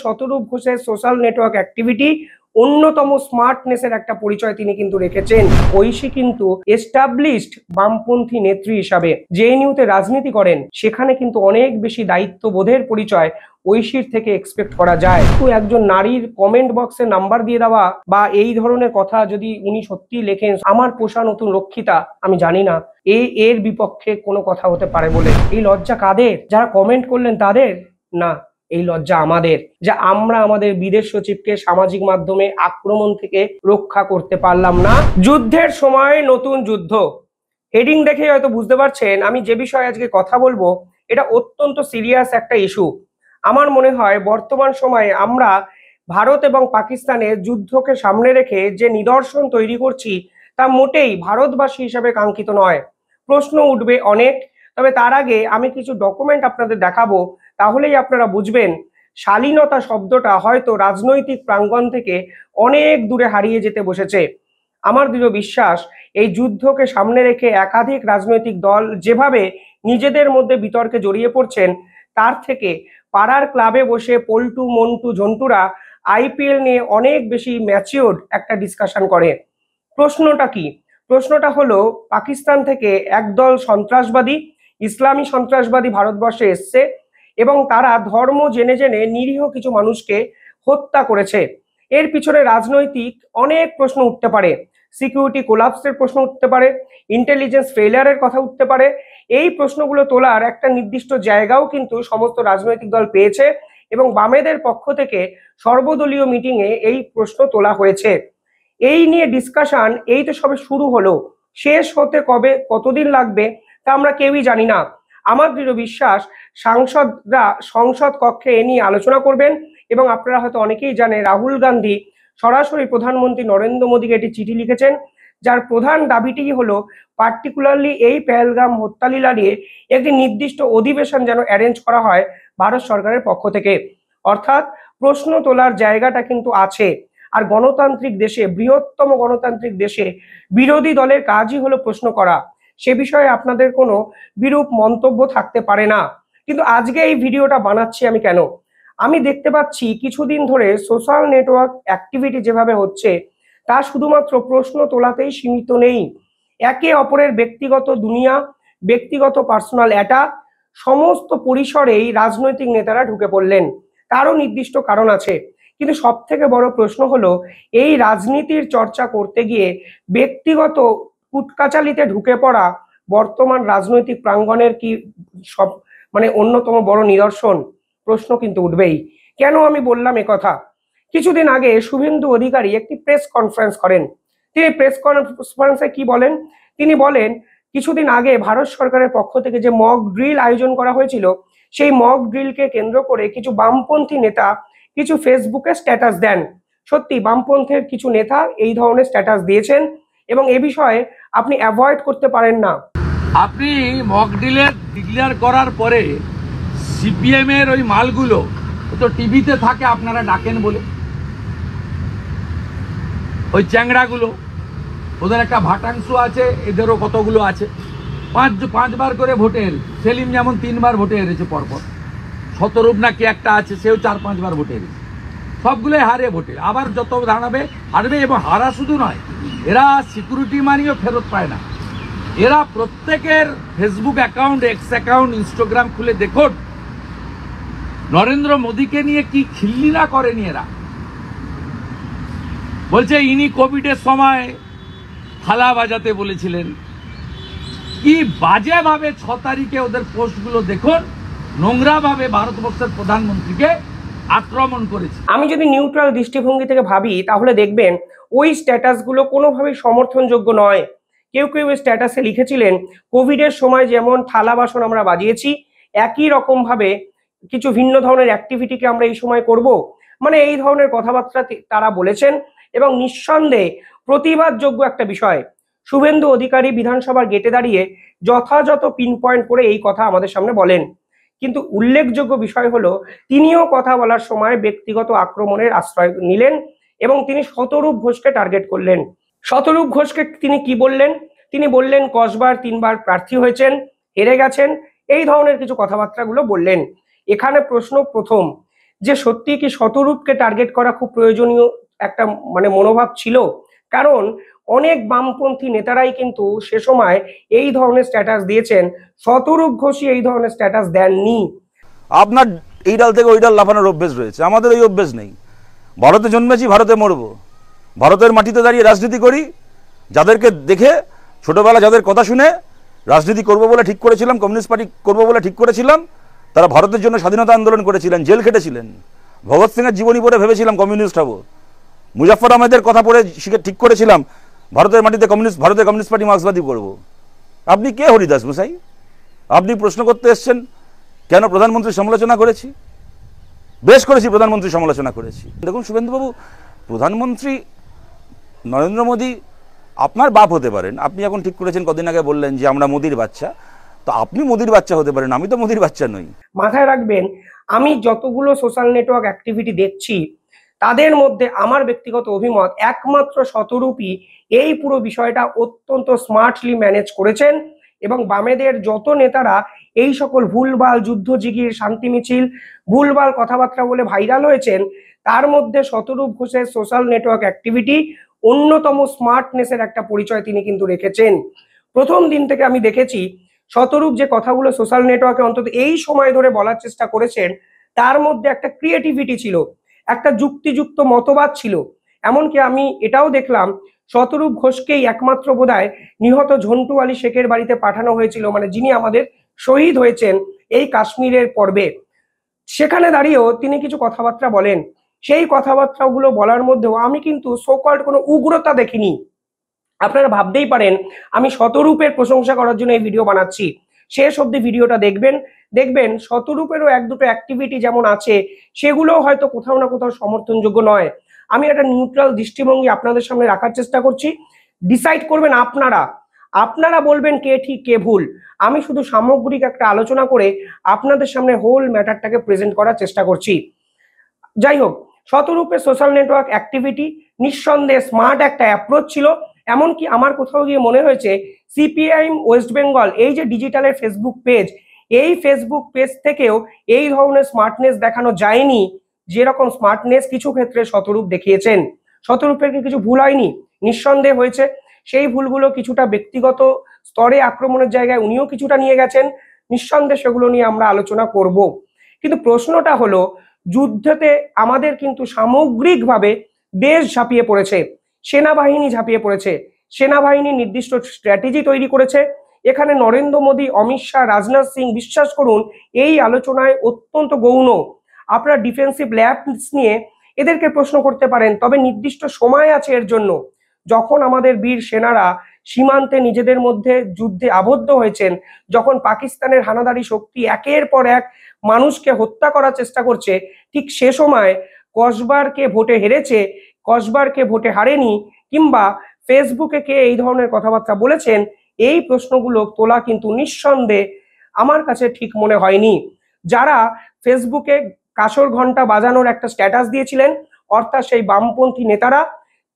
শতরূপ ঘোষের social network activity অন্যতম স্মার্টনেসের একটা পরিচয় তিনি কিন্তু রেখেছেন। ঐশী কিন্তু এস্টাবলিশড বামপন্থী নেত্রী হিসাবে জেএনইউতে রাজনীতি করেন, সেখানে কিন্তু অনেক বেশি দায়িত্ববোধের পরিচয় ঐশীর থেকে এক্সপেক্ট করা যায়। তো একজন নারীর কমেন্ট বক্সে নাম্বার দিয়ে দেওয়া বা এই ধরনের কথা যদি উনি সত্যি লেখেন, আমার পোষা নতুন রক্ষিতা, আমি জানি না এর বিপক্ষে কোনো কথা হতে পারে বলে। এই লজ্জা কাদের? যারা কমেন্ট করলেন তাদের না, এই লজ্জা আমাদের, যে আমরা আমাদের বিদেশ সচিবকে সামাজিক মাধ্যমে আক্রমণ থেকে রক্ষা করতে পারলাম না। যুদ্ধের সময় নতুন যুদ্ধ, হেডিং দেখে হয়তো বুঝতে পারছেন আমি যে বিষয়ে আজকে কথা বলবো এটা অত্যন্ত সিরিয়াস একটা ইস্যু। আমার মনে হয় বর্তমান সময়ে আমরা ভারত এবং পাকিস্তানের যুদ্ধকে সামনে রেখে যে নিদর্শন তৈরি করছি তা মোটেই ভারতবাসী হিসাবে কাঙ্ক্ষিত নয়। প্রশ্ন উঠবে অনেক, তবে তার আগে আমি কিছু ডকুমেন্ট আপনাদের দেখাবো, তাহলেই আপনারা বুঝবেন শালীনতা শব্দটা হয়তো রাজনৈতিক প্রাঙ্গণ থেকে অনেক দূরে হারিয়ে যেতে বসেছে। আমার দৃঢ় বিশ্বাস এই যুদ্ধকে সামনে রেখে একাধিক রাজনৈতিক দল যেভাবে নিজেদের মধ্যে বিতর্কে জড়িয়ে পড়ছেন, তার থেকে পাড়ার ক্লাবে বসে পল্টু মন্টু ঝন্টুরা আইপিএল নিয়ে অনেক বেশি ম্যাচিওর্ড একটা ডিসকাশন করে। প্রশ্নটা কি? প্রশ্নটা হলো পাকিস্তান থেকে একদল সন্ত্রাসবাদী, ইসলামী সন্ত্রাসবাদী ভারতবর্ষে এসছে এবং তারা ধর্ম জেনে জেনে নিরীহ কিছু মানুষকে হত্যা করেছে। এর পিছনে রাজনৈতিক অনেক প্রশ্ন উঠতে পারে, সিকিউরিটি কোলাপসের প্রশ্ন উঠতে পারে, ইন্টেলিজেন্স ফেলিয়ারের কথা উঠতে পারে। এই প্রশ্নগুলো তোলার একটা নির্দিষ্ট জায়গাও কিন্তু সমস্ত রাজনৈতিক দল পেয়েছে এবং বামেদের পক্ষ থেকে সর্বদলীয় মিটিংয়ে এই প্রশ্ন তোলা হয়েছে। এই নিয়ে ডিসকাশন এই তো সবে শুরু হলো, শেষ হতে কবে কতদিন লাগবে তা আমরা কেউই জানি না। আমার দৃঢ় বিশ্বাস সাংসদরা সংসদ কক্ষে এ নিয়ে আলোচনা করবেন এবং আপনারা হয়তো অনেকেই জানেন রাহুল গান্ধী সরাসরি প্রধানমন্ত্রী নরেন্দ্র মোদীকে একটি চিঠি লিখেছেন, যার প্রধান দাবিটি হলো পার্টিকুলারলি এই পেহেলগাম হত্যালীলা নিয়ে একটি নির্দিষ্ট অধিবেশন যেন অ্যারেঞ্জ করা হয় ভারত সরকারের পক্ষ থেকে। অর্থাৎ প্রশ্ন তোলার জায়গাটা কিন্তু আছে। আর গণতান্ত্রিক দেশে, বৃহত্তম গণতান্ত্রিক দেশে বিরোধী দলের কাজই হলো প্রশ্ন করা। সে বিষয়ে আপনাদের কোনো বিরূপ মন্তব্য থাকতে পারে না। কিন্তু আজকে এই ভিডিওটা বানাচ্ছি আমি কেন? আমি দেখতে পাচ্ছি কিছুদিন ধরে সোশ্যাল নেটওয়ার্ক অ্যাক্টিভিটি যেভাবে হচ্ছে তা শুধুমাত্র প্রশ্ন তোলাতেই সীমিত নেই। একে অপরের ব্যক্তিগত দুনিয়া, ব্যক্তিগত পার্সোনাল অ্যাটাক, সমস্ত পরিসরেই রাজনৈতিক নেতারা ঢুকে পড়লেন। তারও নির্দিষ্ট কারণ আছে, কিন্তু সব থেকে বড় প্রশ্ন হলো এই রাজনীতির চর্চা করতে গিয়ে ব্যক্তিগত কুটকাচালিতে ঢুকে পড়া বর্তমান রাজনৈতিক প্রাঙ্গণের কি সব অন্যতম বড় নিদর্শন। প্রশ্ন কিন্তু উঠবেই। কেন আমি বললাম কথা? কিছুদিন আগে শুভেন্দু অধিকারী একটি প্রেস কনফারেন্স করেন। তিনি প্রেস কনফারেন্সে কি বলেন? তিনি বলেন কিছুদিন আগে ভারত সরকারের পক্ষ থেকে যে মক ড্রিল আয়োজন করা হয়েছিল, সেই মক ড্রিলকে কেন্দ্র করে কিছু বামপন্থী নেতা কিছু ফেসবুকে স্ট্যাটাস দেন। সত্যি বামপন্থের কিছু নেতা এই ধরনের স্ট্যাটাস দিয়েছেন এবং এ বিষয়ে আপনি অ্যাভয়েড করতে পারেন না। আপনি মক ড্রিলের ডিক্লেয়ার করার পরে সিপিএম এর ওই মালগুলো তো টিভিতে থাকে, আপনারা ডাকেন বলে ওই চ্যাংড়াগুলো, ওদের একটা ভাটাংশ আছে, এদেরও কতগুলো আছে। পাঁচবার করে ভোটে হেরেছে। সেলিম যেমন 3 বার ভোটে হেরেছে পরপর। শতরূপ না কি একটা আছে, সেও 4-5 বার ভোটে হেরেছে। সবগুলোই হারে ভোটে, আবার যত দাঁড়াবে হারবে। এবং হারা শুধু নয়, এরা সিকিউরিটি মানিও ফেরত পায় না। এরা প্রত্যেকের Facebook account, x account, Instagram খুলে দেখুন নরেন্দ্র মোদীকে নিয়ে কি খিল্লিনা করেনি এরা। বলছে ইনি কোভিডের সময় থালা বাজাতে বলেছিলেন। কি বাজে ভাবে 6 তারিখে ওদের পোস্টগুলো দেখুন, নোংরা ভাবে ভারতবর্ষের প্রধানমন্ত্রীকে আক্রমণ করেছে। আমি যদি নিউট্রাল দৃষ্টিভঙ্গি থেকে ভাবি তাহলে দেখবেন ওই স্ট্যাটাসগুলো কোনোভাবেই সমর্থনযোগ্য নয়। কেউ কেউ স্ট্যাটাসে লিখেছিলেন কোভিডের সময় যেমন থালা বাসন আমরা বাজিয়েছি, একই রকম ভাবে কিছু ভিন্ন ধরনের অ্যাক্টিভিটিকে আমরা এই সময় করব। এই ধরনের কথাবার্তা তারা বলেছেন এবং নিঃসন্দেহে প্রতিবাদযোগ্য একটা বিষয়। শুভেন্দু অধিকারী বিধানসভার গেটে দাঁড়িয়ে যথাযথ পিন পয়েন্ট করে এই কথা আমাদের সামনে বলেন, কিন্তু উল্লেখযোগ্য বিষয় হলো তিনিও কথা বলার সময় ব্যক্তিগত আক্রমণের আশ্রয় নিলেন এবং তিনি শতরূপ ঘোষকে টার্গেট করলেন। শতরূপ ঘোষকে তিনি কি বললেন? তিনি বললেন কসবার 3 বার প্রার্থী হয়েছেন, হেরে গেছেন, এই ধরনের কিছু কথাবার্তাগুলো বললেন। এখানে প্রশ্ন প্রথম, যে সত্যি কি শতরূপকে টার্গেট করা খুব প্রয়োজনীয় একটা মানে মনোভাব ছিল? কারণ অনেক বামপন্থী নেতারাই কিন্তু সে সময় এই ধরনের স্ট্যাটাস দিয়েছেন, শতরূপ ঘোষই এই ধরনের স্ট্যাটাস দেননি। আপনার এই ডাল থেকে ওই ডাল লাফানোর অভ্যেস রয়েছে, আমাদের ওই অভ্যেস নেই। ভারতে জন্মেছি, ভারতে মরবো, ভারতের মাটিতে দাঁড়িয়ে রাজনীতি করি। যাদেরকে দেখে ছোটবেলা যাদের কথা শুনে রাজনীতি করবো বলে ঠিক করেছিলাম, কমিউনিস্ট পার্টি করবো বলে ঠিক করেছিলাম, তারা ভারতের জন্য স্বাধীনতা আন্দোলন করেছিলেন, জেল খেটেছিলেন। ভগৎ সিংয়ের জীবনী পড়ে ভেবেছিলাম কমিউনিস্ট হবো। মুজাফফর আহমেদের কথা পড়ে শিখে ঠিক করেছিলাম ভারতের মাটিতে ভারতের কমিউনিস্ট পার্টি মার্ক্সবাদী করবো। আপনি কে হরিদাস মশাই? আপনি প্রশ্ন করতে এসছেন কেন প্রধানমন্ত্রীর সমালোচনা করেছি? বেশ করেছি, প্রধানমন্ত্রী সমালোচনা করেছি। দেখুন শুভেন্দুবাবু, প্রধানমন্ত্রী নরেন্দ্র মোদী আপনার বাপ হতে পারেন। আপনি এখন ঠিক করেছেন, কদিন আগে বললেন যে আমরা মোদির বাচ্চা, তো আপনি মোদির বাচ্চা হতে পারেন, আমি তো মোদির বাচ্চা নই। মাথায় রাখবেন, আমি যতগুলো সোশ্যাল নেটওয়ার্ক অ্যাক্টিভিটি দেখছি তাদের মধ্যে আমার ব্যক্তিগত অভিমত একমাত্র শতরূপই এই পুরো বিষয়টা অত্যন্ত স্মার্টলি ম্যানেজ করেছেন। এবং বামেদের যত নেতারা এই সকল ভুলভাল যুদ্ধজিগির শান্তি মিছিল ভুলভাল কথাবার্তা বলে ভাইরাল হয়েছেন, তার মধ্যে শতরূপ ঘোষের সোশ্যাল নেটওয়ার্ক অ্যাক্টিভিটি অন্যতম স্মার্টনেসের একটা পরিচয় তিনি কিন্তু রেখেছেন। প্রথম দিন থেকে আমি দেখেছি শতরূপ যে কথাগুলো সোশ্যাল নেটওয়ার্কে অন্তত এই সময় ধরে বলার চেষ্টা করেছেন, তার মধ্যে একটা ক্রিয়েটিভিটি ছিল, একটা যুক্তিযুক্ত মতবাদ ছিল। এমনকি আমি এটাও দেখলাম শতরূপ ঘোষকেই একমাত্র বোধহয় নিহত ঝন্টু আলী শেখের বাড়িতে পাঠানো হয়েছিল, মানে যিনি আমাদের শহীদ হয়েছেন এই কাশ্মীরের পর্বে। সেখানে দাঁড়িয়েও তিনি কিছু কথাবার্তা বলেন। সেই কথাবার্তাগুলো বলার মধ্যেও আমি কিন্তু সোকল্ড কোনো উগ্রতা দেখিনি। আপনারা ভাবতেই পারেন আমি শতরূপের প্রশংসা করার জন্য এই ভিডিও বানাচ্ছি। শেষ অবধি ভিডিওটা দেখবেন শতরূপেরও এক দুটো অ্যাক্টিভিটি যেমন আছে, সেগুলোও হয়তো কোথাও না কোথাও সমর্থনযোগ্য নয়। আমি একটা নিউট্রাল দৃষ্টিভঙ্গি আপনাদের সামনে রাখার চেষ্টা করছি। ডিসাইড করবেন আপনারা বলবেন কে ঠিক কে ভুল। আমি শুধু সামগ্রিক একটা আলোচনা করে আপনাদের সামনে হোল ম্যাটারটাকে প্রেজেন্ট করার চেষ্টা করছি। যাই হোক, শতরূপের সোশ্যাল নেটওয়ার্ক অ্যাক্টিভিটি নিঃসন্দেহে স্মার্ট একটা অ্যাপ্রোচ ছিল। এমনকি আমার কোথাও গিয়ে মনে হয়েছে সিপিআইএম ওয়েস্ট বেঙ্গল এই যে ডিজিটালের ফেসবুক পেজ, এই ফেসবুক পেজ থেকেও এই ধরনের স্মার্টনেস দেখানো যায়নি যেরকম স্মার্টনেস কিছু ক্ষেত্রে শতরূপ দেখিয়েছেন। শতরূপের কি কিছু ভুল হয়নি? নিঃসন্দেহে হয়েছে। সেই ভুলগুলো কিছুটা ব্যক্তিগত স্তরে আক্রমণের জায়গায় উনিও কিছুটা নিয়ে গেছেন, নিঃসন্দেহে সেগুলো নিয়ে আমরা আলোচনা করব। কিন্তু প্রশ্নটা হলো, যুদ্ধেতে আমাদের কিন্তু সামগ্রিকভাবে দেশ ঝাঁপিয়ে পড়েছে, সেনাবাহিনী ঝাঁপিয়ে পড়েছে, সেনাবাহিনী নির্দিষ্ট স্ট্র্যাটেজি তৈরি করেছে। এখানে নরেন্দ্র মোদী, অমিত শাহ, রাজনাথ সিং, বিশ্বাস করুন এই আলোচনায় অত্যন্ত গৌণ। আপনারা ডিফেন্সিভ ল্যাবস নিয়ে এদেরকে প্রশ্ন করতে পারেন, তবে নির্দিষ্ট সময় আছে এর জন্য। যখন আমাদের বীর সেনারা সীমান্তে নিজেদের মধ্যে যুদ্ধে আবদ্ধ হয়েছেন, যখন পাকিস্তানের হানাদারি শক্তি একের পর এক মানুষকে হত্যা করার চেষ্টা করছে, ঠিক সে সময় কসবারকে ভোটে হেরেছে, কসবারকে ভোটে হারেনি, কিংবা ফেসবুকে কে এই ধরনের কথাবার্তা বলেছেন, এই প্রশ্নগুলো তোলা কিন্তু নিঃসন্দেহে আমার কাছে ঠিক মনে হয়নি। যারা ফেসবুকে কাসর ঘন্টা বাজানোর একটা স্ট্যাটাস দিয়েছিলেন, অর্থাৎ সেই বামপন্থী নেতারা,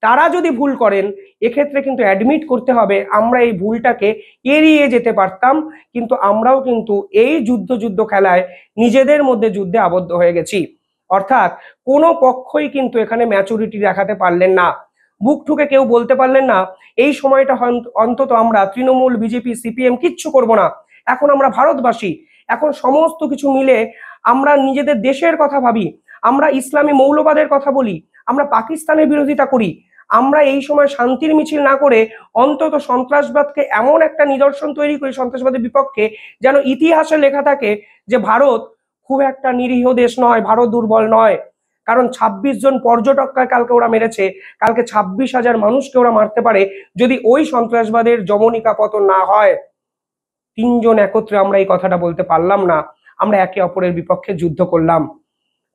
তারা যদি ভুল করেন এক্ষেত্রে কিন্তু অ্যাডমিট করতে হবে আমরা এই ভুলটাকে এড়িয়ে যেতে পারতাম, কিন্তু আমরাও কিন্তু এই যুদ্ধ খেলায় নিজেদের মধ্যে যুদ্ধে আবদ্ধ হয়ে গেছি। অর্থাৎ কোনো পক্ষই কিন্তু এখানে ম্যাচুরিটি দেখাতে পারলেন না, বুক ঠুকে কেউ বলতে পারলেন না এই সময়টা অন্তত আমরা তৃণমূল, বিজেপি, সিপিএম কিচ্ছু করব না, এখন আমরা ভারতবাসী, এখন সমস্ত কিছু মিলে আমরা নিজেদের দেশের কথা ভাবি, আমরা ইসলামী মৌলবাদের কথা বলি, আমরা পাকিস্তানের বিরোধিতা করি। আমরা এই সময় শান্তির মিছিল না করে অন্তত সন্ত্রাসবাদকে এমন একটা নিদর্শন তৈরি করি সন্ত্রাসবাদের বিপক্ষে, যেন ইতিহাসে লেখা থাকে যে ভারত খুব একটা নিরীহ দেশ নয়, ভারত দুর্বল নয়। কারণ 26 জন পর্যটককে কালকে ওরা মেরেছে, কালকে 26,000 মানুষকে ওরা মারতে পারে যদি ওই সন্ত্রাসবাদের যমনিকা পতন না হয়। 3 জন একত্রে আমরা এই কথাটা বলতে পারলাম না, আমরা একে অপরের বিপক্ষে যুদ্ধ করলাম।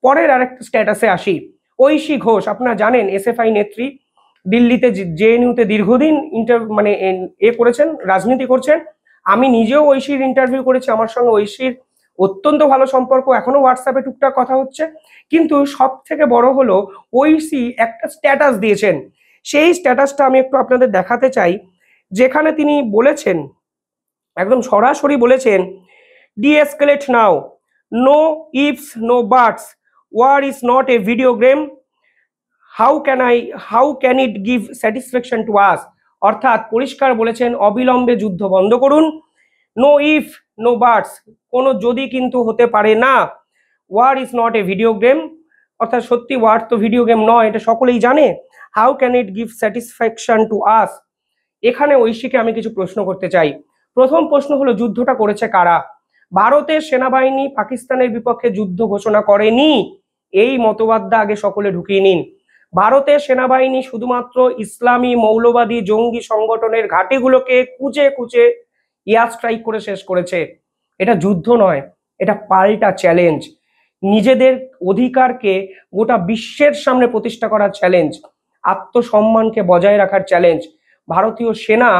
পরের আরেকটা স্ট্যাটাসে আসি। ঐশী ঘোষ, আপনারা জানেন এসএফআই নেত্রী, দিল্লিতে জেএনইউতে দীর্ঘদিন করেছেন, রাজনীতি করছেন। আমি নিজেও ঐশীর ইন্টারভিউ করেছি, আমার সঙ্গে ঐশীর অত্যন্ত ভালো সম্পর্ক, এখনো হোয়াটসঅ্যাপে টুকটাক কথা হচ্ছে। কিন্তু সব থেকে বড় হলো ঐশী একটা স্ট্যাটাস দিয়েছেন, সেই স্ট্যাটাসটা আমি একটু আপনাদের দেখাতে চাই, যেখানে তিনি বলেছেন, একদম সরাসরি বলেছেন, deescalate now, no ifs no buts, war is not a video game, how can it give satisfaction to us? অর্থাৎ পরিষ্কার বলেছেন অবিলম্বে যুদ্ধ বন্ধ করুন, নো ইফ নো বাটস, কোনো যদি কিন্তু হতে পারে না। War is not a video game, অর্থাৎ সত্যি ওয়ার তো ভিডিও গেম নয়, এটা সকলেই জানে। How can it give satisfaction to us? এখানে ঐশীকে আমি কিছু প্রশ্ন করতে চাই। প্রথম প্রশ্ন হলো, যুদ্ধটা করেছে কারা? ভারতের সেনাবাহিনী পাকিস্তানের বিপক্ষে যুদ্ধ ঘোষণা করেনি, এই মতবাদটা আগে সকলে ঢুকিয়ে নিন। ভারতের সেনাবাহিনী শুধুমাত্র ইসলামী মৌলবাদী জঙ্গি সংগঠনের ঘাঁটিগুলোকে কুচে কুচে এয়ার স্ট্রাইক করে শেষ করেছে। এটা যুদ্ধ নয়, এটা পাল্টা চ্যালেঞ্জ, নিজেদের অধিকারকে গোটা বিশ্বের সামনে প্রতিষ্ঠা করার চ্যালেঞ্জ, আত্মসম্মানকে বজায় রাখার চ্যালেঞ্জ। ভারতীয় সেনা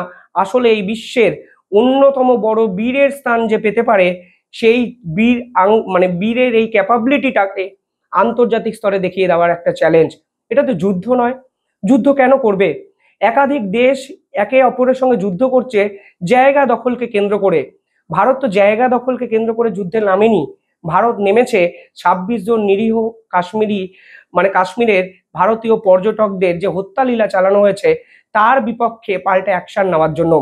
আসলে এই বিশ্বের অন্যতম বড় বীরের স্থান যে পেতে পারে, সেই বীর বীরের এই ক্যাপাবিলিটিটাকে আন্তর্জাতিক স্তরে দেখিয়ে দেওয়ার একটা চ্যালেঞ্জ। এটা তো যুদ্ধ নয়। যুদ্ধ কেন করবে? একাধিক দেশ একে অপরের সঙ্গে যুদ্ধ করছে জায়গা দখলকে কেন্দ্র করে। ভারত তো জায়গা দখলকে কেন্দ্র করে যুদ্ধে নামেনি। ভারত নেমেছে 26 জন নিরীহ কাশ্মীরের ভারতীয় পর্যটকদের যে হত্যালীলা চালানো হয়েছে তার বিপক্ষে পাল্টা অ্যাকশন নেওয়ার জন্য।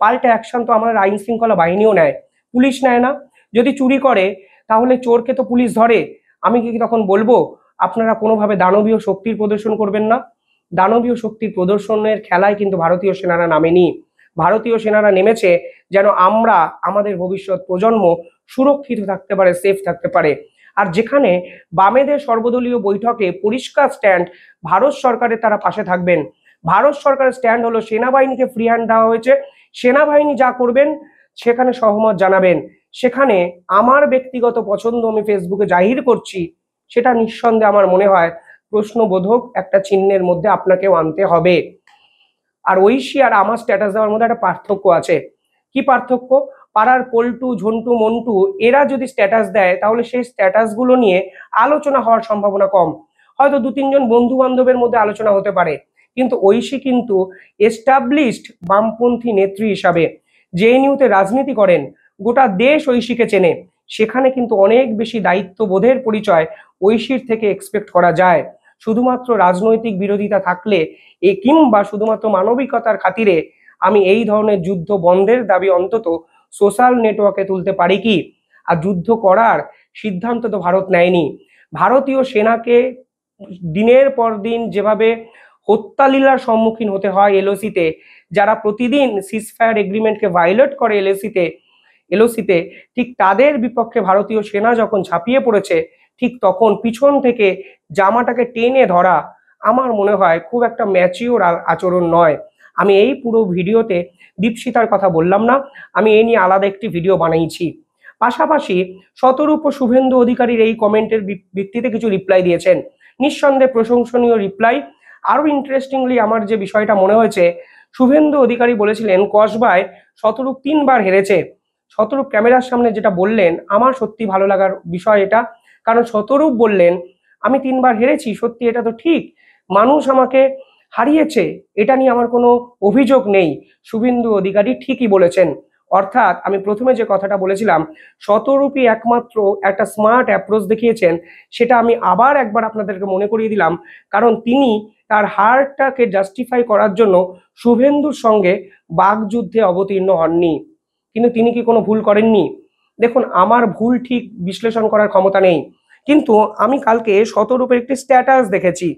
পাল্টা অ্যাকশন তো আমাদের আইন শৃঙ্খলা বাহিনীও নেয়, পুলিশ নেয় না? যদি চুরি করে তাহলে চোরকে তো পুলিশ ধরে। আমি কি তখন বলবো আপনারা কোনোভাবে দানবীয় শক্তির প্রদর্শন করবেন না? দানবীয় শক্তির প্রদর্শনের খেলায় কিন্তু ভারতীয় সেনারা নামেনি। ভারতীয় সেনারা নেমেছে যেন আমরা, আমাদের ভবিষ্যৎ প্রজন্ম সুরক্ষিত থাকতে পারে, সেফ থাকতে পারে। আর যেখানে বামেদের সর্বদলীয় বৈঠকে পরিষ্কার স্ট্যান্ড, ভারত সরকারের তারা পাশে থাকবেন। ভারত সরকারের স্ট্যান্ড হলো সেনাবাহিনীকে ফ্রি হ্যান্ড দেওয়া হয়েছে, সেনাবাহিনী যা করবেন সেখানে সহমত জানাবেন। সেখানে আমার ব্যক্তিগত পছন্দ আমি ফেসবুকে জাহির করছি, সেটা নিঃসন্দেহে আমার মনে হয় প্রশ্নবোধক একটা চিহ্নের মধ্যে আপনাকেও আনতে হবে। আর ঐশী আর আমার স্ট্যাটাস দেওয়ার মধ্যে একটা পার্থক্য আছে। কি পার্থক্য? পাড়ার পল্টু, ঝন্টু, মন্টু এরা যদি স্ট্যাটাস দেয় তাহলে সেই স্ট্যাটাসগুলো নিয়ে আলোচনা হওয়ার সম্ভাবনা কম। হয়তো 2-3 জন বন্ধু বান্ধবের মধ্যে আলোচনা হতে পারে, কিন্তু ঐশী কিন্তু এস্টাবলিশড বামপন্থী নেত্রী হিসাবে জেএনইউতে রাজনীতি করেন, গোটা দেশ ঐশীকে চেনে। সেখানে কিন্তু অনেক বেশি দায়িত্ববোধের পরিচয় ঐশীর থেকে এক্সপেক্ট করা যায়। শুধুমাত্র রাজনৈতিক বিরোধিতা থাকলে কিংবা শুধুমাত্র মানবিকতার খাতিরে আমি এই ধরনের যুদ্ধ বন্ধের দাবি অন্তত সোশ্যাল নেটওয়ার্কে তুলতে পারি কি? আর যুদ্ধ করার সিদ্ধান্ত তো ভারত নেয়নি। ভারতীয় সেনাকে দিনের পর দিন যেভাবে হত্যালীলার সম্মুখীন হতে হয় এলওসিতে, যারা প্রতিদিন সিজফায়ার এগ্রিমেন্টকে ভায়োলেট করে এলওসিতে, ঠিক তাদের বিপক্ষে ভারতীয় সেনা যখন ঝাঁপিয়ে পড়েছে, ঠিক তখন পিছন থেকে জামাটাকে টেনে ধরা আমার মনে হয় খুব একটা ম্যাচিওর আচরণ নয়। আমি এই পুরো ভিডিওতে দীপশিতার কথা বললাম না, আমি এই নিয়ে আলাদা একটি ভিডিও বানিয়েছি। পাশাপাশি শতরূপ ও শুভেন্দু অধিকারীর এই কমেন্টের ভিত্তিতে কিছু রিপ্লাই দিয়েছেন, নিঃসন্দেহে প্রশংসনীয় রিপ্লাই। আরো ইন্টারেস্টিংলি আমার যে বিষয়টা মনে হয়েছে, শুভেন্দু অধিকারী বলেছিলেন কসবায় শতরূপ 3 বার হেরেছে। শতরূপ ক্যামেরার সামনে যেটা বললেন আমার সত্যি ভালো লাগার বিষয় এটা, কারণ শতরূপ বললেন আমি 3 বার হেরেছি, সত্যি এটা তো ঠিক, মানুষ আমাকে হারিয়েছে, এটা নিয়ে আমার কোনো অভিযোগ নেই। শুভেন্দু অধিকারী ঠিকই বলেছেন। অর্থাৎ আমি প্রথমে যে কথাটা বলেছিলাম শতরূপই একমাত্র একটা স্মার্ট অ্যাপ্রোচ দেখিয়েছেন, সেটা আমি আবার একবার আপনাদেরকে মনে করিয়ে দিলাম, কারণ তিনি তার হারটাকে জাস্টিফাই করার জন্য শুভেন্দুর সঙ্গে বাকযুদ্ধে অবতীর্ণ হননি। কিন্তু তিনি কি কোনো ভুল করেননি? দেখুন, আমার ভুল ঠিক বিশ্লেষণ করার ক্ষমতা নেই, কিন্তু আমি কালকে শতরূপের একটি স্ট্যাটাস দেখেছি।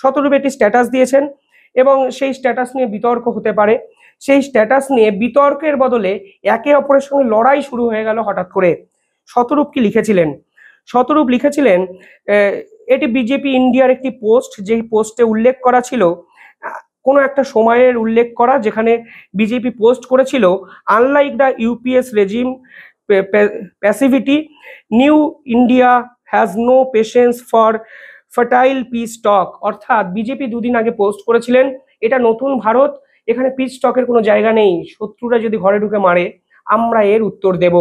শতরূপ একটি স্ট্যাটাস দিয়েছেন এবং সেই স্ট্যাটাস নিয়ে বিতর্ক হতে পারে। সেই স্ট্যাটাস নিয়ে বিতর্কের বদলে একে অপরের সঙ্গে লড়াই শুরু হয়ে গেল হঠাৎ করে। শতরূপ কি লিখেছিলেন? শতরূপ লিখেছিলেন এটি বিজেপি ইন্ডিয়ার একটি পোস্ট, যেই পোস্টে উল্লেখ করা ছিল কোনো একটা সময়ের উল্লেখ করা, যেখানে বিজেপি পোস্ট করেছিল unlike the UPA's regime passivity, new India has no patience for futile peace talk. অর্থাৎ বিজেপি 2 দিন আগে পোস্ট করেছিলেন এটা নতুন ভারত, এখানে পিস টকের কোনো জায়গা নেই, শত্রুরা যদি ঘরে ঢুকে মারে আমরা এর উত্তর দেব।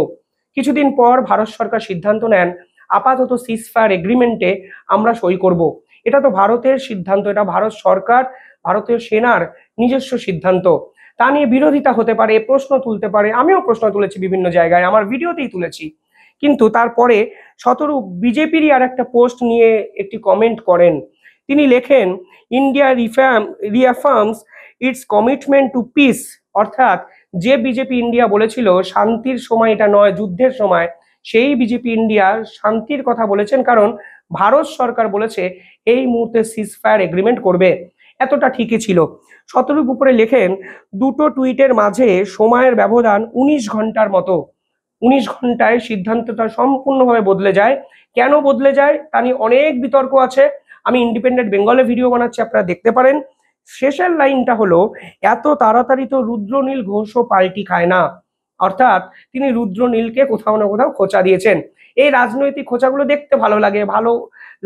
কিছুদিন পর ভারত সরকার সিদ্ধান্ত নেন আপাতত সিজফায়ার এগ্রিমেন্টে আমরা সই করব। এটা তো ভারতের সিদ্ধান্ত, এটা ভারত সরকার, ভারতীয় সেনার নিজস্ব সিদ্ধান্ত। তা নিয়ে বিরোধিতা হতে পারে, প্রশ্ন তুলতে পারে, আমিও প্রশ্ন তুলেছি বিভিন্ন জায়গায়, আমার ভিডিওতেই তুলেছি। কিন্তু তারপরে শতরূপ বিজেপিরই আর একটা পোস্ট নিয়ে একটি কমেন্ট করেন। তিনি লেখেন, India reaffirms its commitment to peace. অর্থাৎ যে বিজেপি ইন্ডিয়া বলেছিল শান্তির সময় এটা নয়, যুদ্ধের সময়, সেই বিজেপি ইন্ডিয়া শান্তির কথা বলেছেন, কারণ ভারত সরকার বলেছে এই মুহূর্তে সিজফায়ার এগ্রিমেন্ট করবে। এতটা ঠিকই ছিল। শতরূপ উপরে লেখেন, দুটো টুইটের মাঝে সময়ের ব্যবধান 19 ঘন্টার মতো। 19 ঘন্টায় সিদ্ধান্তটা সম্পূর্ণভাবে বদলে যায়। কেন বদলে যায় তা নিয়ে অনেক বিতর্ক আছে। আমি ইন্ডিপেন্ডেন্ট বেঙ্গলে ভিডিও বানাচ্ছি, আপনারা দেখতে পারেন। শেষের লাইনটা হলো, এত তাড়াতাড়ি তো রুদ্রনীল ঘোষও পাল্টি খায় না। অর্থাৎ তিনি রুদ্রনীলকে কোথাও না কোথাও খোঁচা দিয়েছেন। এই রাজনৈতিক খোঁচাগুলো দেখতে ভালো লাগে, ভালো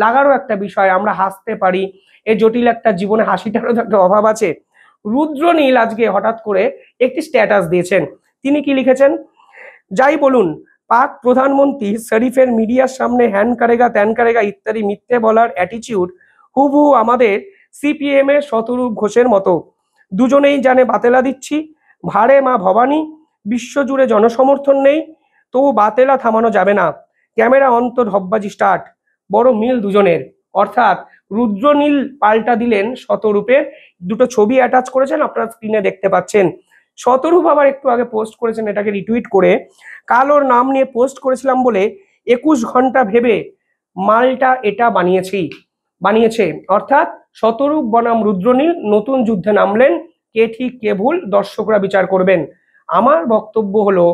লাগারও একটা বিষয়, আমরা হাসতে পারি। এই জটিল একটা জীবনে হাসিটারও তো একটা অভাব আছে। রুদ্রনীল আজকে হঠাৎ করে একটি স্ট্যাটাস দিয়েছেন। তিনি কি লিখেছেন, যাই বলুন, পাক প্রধানমন্ত্রী শরীফের মিডিয়ার সামনে হ্যান কারেগা ত্যান কারেগা ইত্যাদি মিথ্যে বলার অ্যাটিটিউড হুবহু আমাদের সিপিএম এর শতরূপ ঘোষের মতো। দুজনেই জানে বাতেলা দিচ্ছি, ভাড়ে মা ভবানী, বিশ্বজুড়ে জনসমর্থন নেই, তবু বাতেলা থামানো যাবে না। ক্যামেরা অন্তর হব্বাজি স্টার্ট। বড় মিল দুজনের। অর্থাৎ রুদ্রনীল পাল্টা দিলেন শতরূপের। দুটো ছবি অ্যাটাচ করেছেন, আপনারা স্ক্রিনে দেখতে পাচ্ছেন। শতরূপ আবার একটু আগে পোস্ট করেছেন এটাকে রিটুইট করে, কাল ওর নাম নিয়ে পোস্ট করেছিলাম বলে 21 ঘন্টা ভেবে মালটা এটা বানিয়েছে। অর্থাৎ শতরূপ বনাম রুদ্রনীল নতুন যুদ্ধে নামলেন। কে ঠিক কে ভুল দর্শকরা বিচার করবেন। আমার বক্তব্য হলো,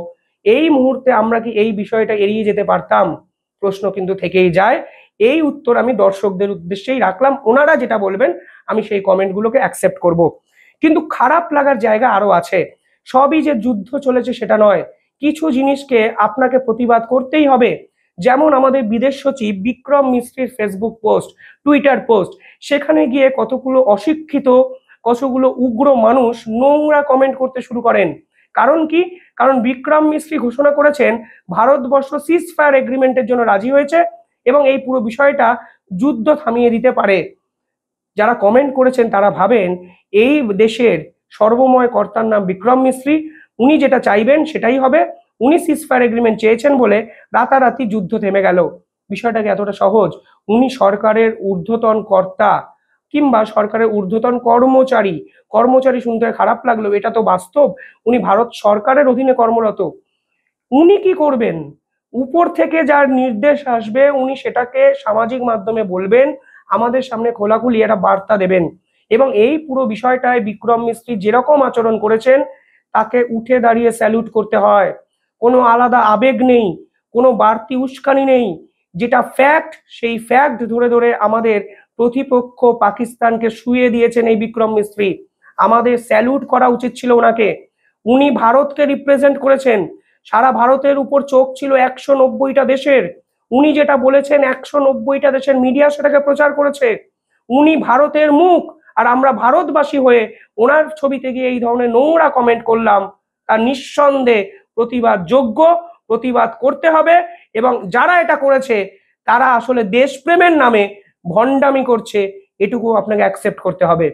এই মুহূর্তে আমরা কি এই বিষয়টা এড়িয়ে যেতে পারতাম? প্রশ্ন কিন্তু থেকেই যায়। এই উত্তর আমি দর্শকদের উদ্দেশ্যেই রাখলাম। ওনারা যেটা বলবেন আমি সেই কমেন্টগুলোকে অ্যাকসেপ্ট করব। কিন্তু খারাপ লাগার জায়গা আরো আছে। সবই যে যুদ্ধ চলেছে সেটা নয়, কিছু জিনিসকে আপনাকে প্রতিবাদ করতেই হবে। যেমন আমাদের বিদেশ সচিব বিক্রম মিশ্রির ফেসবুক পোস্ট, টুইটার পোস্ট, সেখানে গিয়ে কতগুলো অশিক্ষিত, কতগুলো উগ্র মানুষ নোংরা কমেন্ট করতে শুরু করেন। কারণ কি? কারণ বিক্রম মিশ্রি ঘোষণা করেছেন ভারতবর্ষ সিজফায়ার এগ্রিমেন্টের জন্য রাজি হয়েছে এবং এই পুরো বিষয়টা যুদ্ধ থামিয়ে দিতে পারে। যারা কমেন্ট করেছেন তারা ভাবেন এই দেশের সর্বময় কর্তার নাম বিক্রম মিশ্রি, উনি যেটা চাইবেন সেটাই হবে। উনি সিজফায়ার এগ্রিমেন্ট চেয়েছেন বলে রাতারাতি যুদ্ধ থেমে গেল। বিষয়টাকে এতটা সহজ? উনি সরকারের ঊর্ধ্বতন কর্তা কিংবা সরকারের ঊর্ধ্বতন কর্মচারী শুনতে খারাপ লাগলো, এটা তো বাস্তব। উনি ভারত সরকারের অধীনে কর্মরত। উনি কি করবেন? উপর থেকে যার নির্দেশ আসবে উনি সেটাকে সামাজিক মাধ্যমে বলবেন, আমাদের সামনে খোলাখুলি একটা বার্তা দেবেন। এবং এই পুরো বিষয়টায় বিক্রম মিস্ত্রি যেরকম আচরণ করেছেন তাকে উঠে দাঁড়িয়ে স্যালুট করতে হয়। কোনো আলাদা আবেগ নেই, কোনো বাড়তি উস্কানি নেই। যেটা ফ্যাক্ট সেই ফ্যাক্ট ধরে ধরে আমাদের প্রতিপক্ষ পাকিস্তানকে শুইয়ে দিয়েছেন এই বিক্রম মিস্ত্রি। আমাদের স্যালুট করা উচিত ছিল ওনাকে। উনি ভারতকে রিপ্রেজেন্ট করেছেন। সারা ভারতের উপর চোখ ছিল 190টা দেশের। উনি যেটা বলেছেন 190টা দেশের মিডিয়া সেটাকে প্রচার করেছে। উনি ভারতের মুখ, আর আমরা ভারতবাসী হয়ে ওনার ছবিতে গিয়ে এই ধরনের নোংরা কমেন্ট করলাম, তার নিঃসন্দেহে প্রতিবাদ যোগ্য, প্রতিবাদ করতে হবে। এবং যারা এটা করেছে তারা আসলে দেশপ্রেমের নামে ভণ্ডামি করছে, এটুকু আপনাকে অ্যাকসেপ্ট করতে হবে।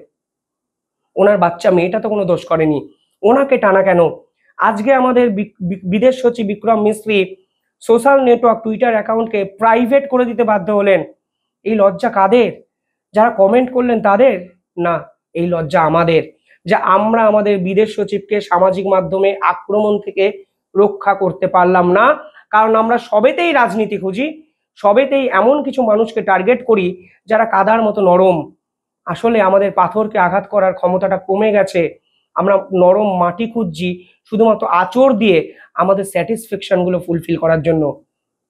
ওনার বাচ্চা মেয়েটা তো কোনো দোষ করেনি, ওনাকে টানা কেন? আজকে আমাদের বিদেশ সচিব Vikram Misri social network Twitter অ্যাকাউন্টকে প্রাইভেট করে দিতে বাধ্য হলেন। এই লজ্জা কাদের? যারা কমেন্ট করলেন তাদের না, এই লজ্জা আমাদের, যা আমরা আমাদের বিদেশ সচিবকে সামাজিক মাধ্যমে আক্রমণ থেকে রক্ষা করতে পারলাম না। কারণ আমরা সবেতেই রাজনীতি খুঁজি, সবেতেই এমন কিছু মানুষকে টার্গেট করি যারা কাদার মতো নরম। আসলে আমাদের পাথরকে আঘাত করার ক্ষমতাটা কমে গেছে। আমরা নরম মাটি খুঁজছি শুধুমাত্র আঁচড় দিয়ে আমাদের স্যাটিসফ্যাকশন গুলো ফুলফিল করার জন্য।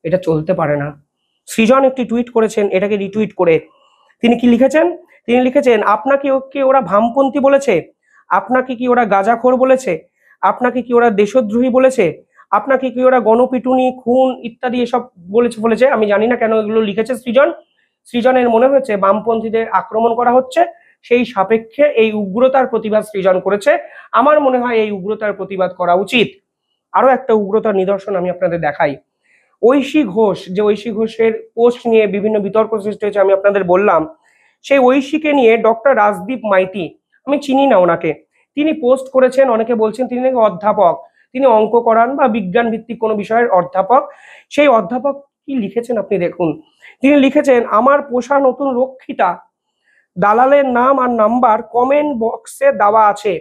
এটা চলতে পারে না। সৃজন একটি টুইট করেছেন, এটাকে রিটুইট করে তিনি কি লিখেছেন? তিনি লিখেছেন, আপনাকে কি ওরা ভামপন্থী বলেছে? আপনাকে কি ওরা গাঁজাখোর বলেছে? আপনাকে কি ওরা দেশদ্রোহী বলেছে? আপনাকে কি ওরা গণপিটুনি, খুন ইত্যাদি এসব বলেছে? আমি জানি না কেন এগুলো লিখেছে সৃজনের মনে হয়েছে বামপন্থীদের আক্রমণ করা হচ্ছে, সেই সাপেক্ষে এই উগ্রতার প্রতিবাদ সৃজন করেছে। আমার মনে হয় এই উগ্রতার প্রতিবাদ করা উচিত। আরো একটা উগ্রতার নিদর্শন আমি আপনাদের দেখাই। ঐশী ঘোষের পোস্ট নিয়ে বিভিন্ন বিতর্ক সৃষ্টি হয়েছে, আমি আপনাদের বললাম। সেই ঐশীকে নিয়ে ডক্টর রাজদীপ মাইতি, আমি চিনি না ওনাকে, তিনি পোস্ট করেছেন। অনেকে বলছেন তিনি নাকি অধ্যাপক, তিনি অঙ্ক করান বা বিজ্ঞান ভিত্তিক কোনো বিষয়ের অধ্যাপক। সেই অধ্যাপক কি লিখেছেন আপনি দেখুন। তিনি লিখেছেন, আমার পোষা নতুন রক্ষিতা, দালালের নাম আর নাম্বার কমেন্ট বক্সে দেওয়া আছে।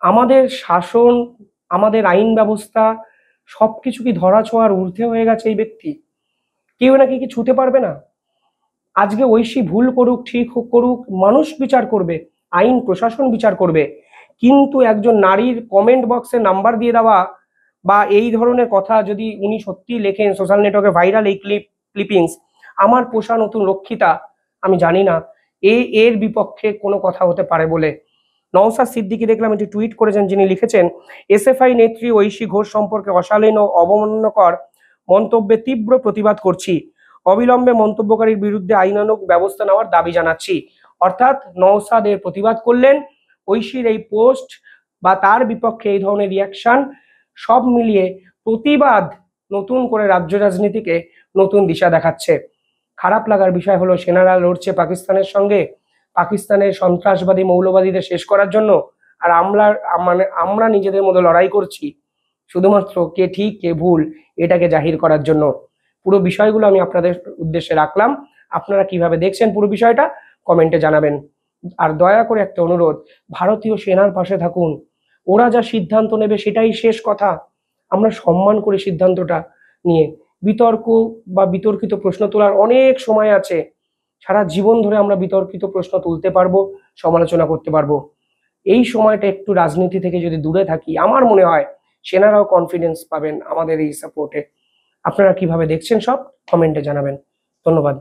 আমাদের শাসন, আমাদের আইন ব্যবস্থা সবকিছু কি ধরাছোঁয়ার ঊর্ধ্বে হয়ে গেছে এই ব্যক্তি? কেউ নাকি কি ছুতে পারবে না? আজকে ঐশী ভুল করুক ঠিক করুক, মানুষ বিচার করবে, আইন প্রশাসন বিচার করবে, কিন্তু একজন নারীর কমেন্ট বক্সে নাম্বার দিয়ে দেওয়া বা এই ধরনের কথা যদি উনি সত্যি লেখেন, সোশ্যাল নেটওয়ার্কে ভাইরাল এই ক্লিপিংস, আমার পোষা নতুন রক্ষিতা, আমি জানি না এর বিপক্ষে কোনো কথা হতে পারে বলে। নওশাদ সিদ্দিকী দেখলাম একটি টুইট করেছেন, যিনি লিখেছেন, এসএফআই নেত্রী ঐশী ঘোষ সম্পর্কে অশালীন ও অবমাননাকর মন্তব্যে তীব্র প্রতিবাদ করছি, অবিলম্বে মন্তব্যকারীর বিরুদ্ধে আইনানুগ ব্যবস্থা নেওয়ার দাবি জানাচ্ছি। অর্থাৎ নওশাদ এর প্রতিবাদ করলেন, ঐশীর এই পোস্ট বা তার বিপক্ষে এই ধরনের রিয়াকশন সব মিলিয়ে প্রতিবাদ নতুন করে রাজ্য রাজনীতিকে নতুন দিশা দেখাচ্ছে। খারাপ লাগার বিষয় হলো, সেনারা লড়ছে পাকিস্তানের সঙ্গে, পাকিস্তানের সন্ত্রাসবাদী মৌলবাদীদের শেষ করার জন্য, আর আমরা নিজেদের মধ্যে লড়াই করছি শুধুমাত্র কে ঠিক কে ভুল এটাকে জাহির করার জন্য। পুরো বিষয়গুলো আমি আপনাদের উদ্দেশ্যে রাখলাম। আপনারা কিভাবে দেখছেন পুরো বিষয়টা কমেন্টে জানাবেন। আর দয়া করে একটা অনুরোধ, ভারতীয় সেনার পাশে থাকুন, ওরা যা সিদ্ধান্ত নেবে সেটাই শেষ কথা। আমরা সম্মান করি সিদ্ধান্তটা নিয়ে। বিতর্ক বা বিতর্কিত প্রশ্ন তোলার অনেক সময় আছে, সারা জীবন ধরে আমরা বিতর্কিত প্রশ্ন তুলতে পারবো, সমালোচনা করতে পারবো। এই সময়টা একটু রাজনীতি থেকে যদি দূরে থাকি, আমার মনে হয় সেনারাও কনফিডেন্স পাবেন আমাদের এই সাপোর্টে। আপনারা কিভাবে দেখছেন সব কমেন্টে জানাবেন। ধন্যবাদ।